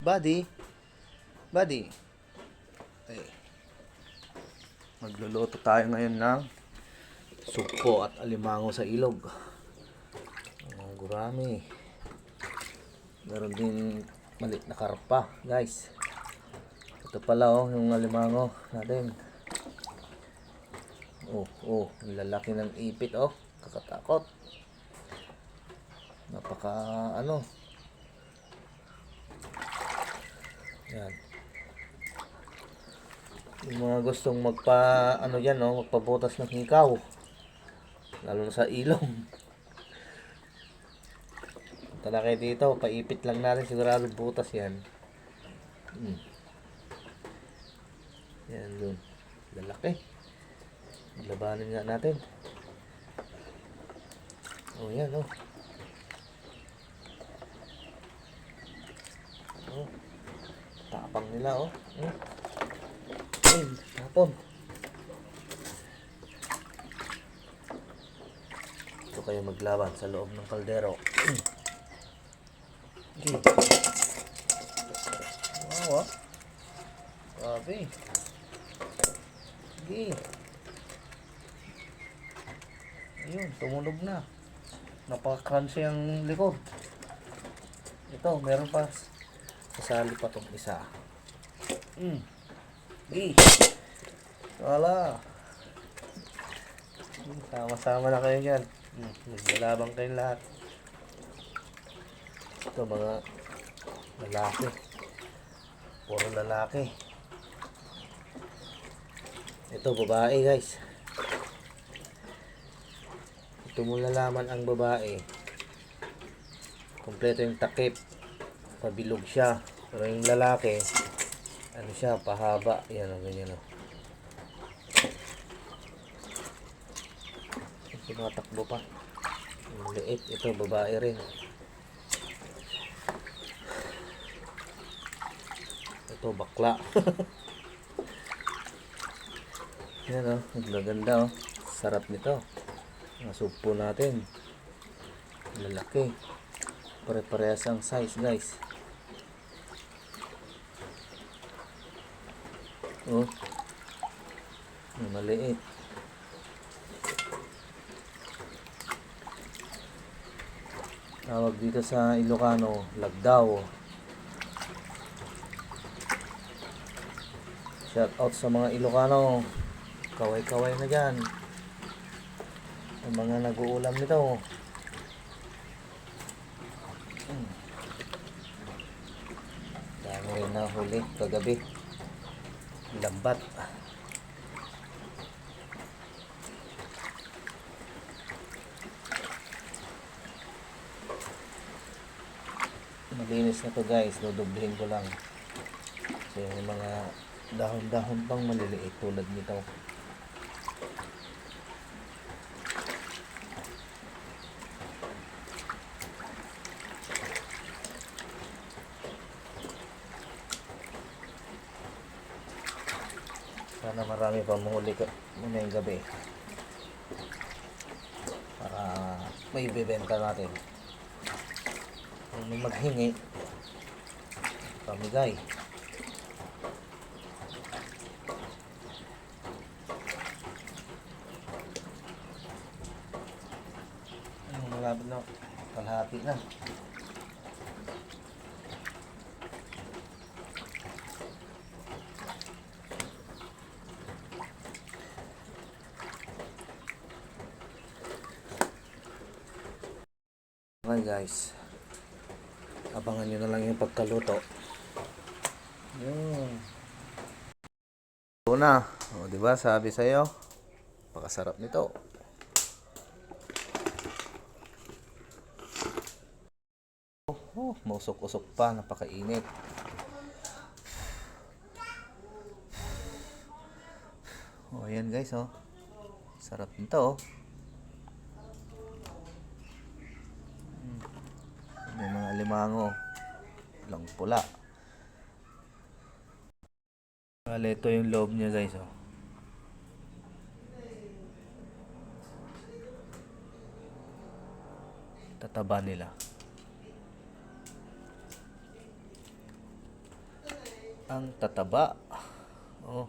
Buddy. Buddy. Ay. Magluluto tayo ngayon ng supo at alimango sa ilog. Gurami. Meron din maliit na karpa, guys. Ito pala yung alimango natin. Ang lalaki ng ipit kakatakot. Napaka yan. Yung mga gustong magpabutas ng hikaw, lalo na sa ilong. Punta na kayo dito, paipit lang natin, sigurado butas yan. Yan dun, lalaki. Labanin nga natin. Yan tapang nila tapon. Ito kayo maglaban sa loob ng kaldero. Wow, grabe. Ayun, tumunog na. Napaka-crunchy ang likod. Ito, meron pa. Kasali pa itong isa. Wala. Sama-sama na kayo dyan. Maglalabang kayong lahat. Ito, mga lalaki. Puro lalaki. Ito, babae, guys. Ito mo lalaman ang babae. Kompleto yung takip. Pabilog siya. Pero yung lalaki, siya, pahaba. Yan ganyan tumatakbo pa. Yung liit, ito babae rin. Ito bakla. Yan magaganda sarap nito. Supo natin. Lalaki. Pare-parehas ang size, guys. Maliit. Tawag dito sa Ilocano, lagdaw. Shout out sa mga Ilocano. Kaway-kaway na dyan. Ang mga nag-uulam nito. Dami rin na huli kagabi. Lambat. Malinis na to, guys. Dudublehin ko lang. Kasi may mga dahon-dahon pang maliliit tulad nito. Sana marami pa mahuli muna yung gabi para may bibenta natin. Kung may maghingi, pamigay. Malapit na, kalahati na. Okay, guys, abangan nyo na lang yung pagkaluto. Una, diba sabi sa'yo, pakasarap nito. Mausok-usok pa, napakainit. Ayan, guys, sarap nito. May mga alimango, lang pula. Ito yung loob niya, guys. Tataba nila. Ang tataba. Oh.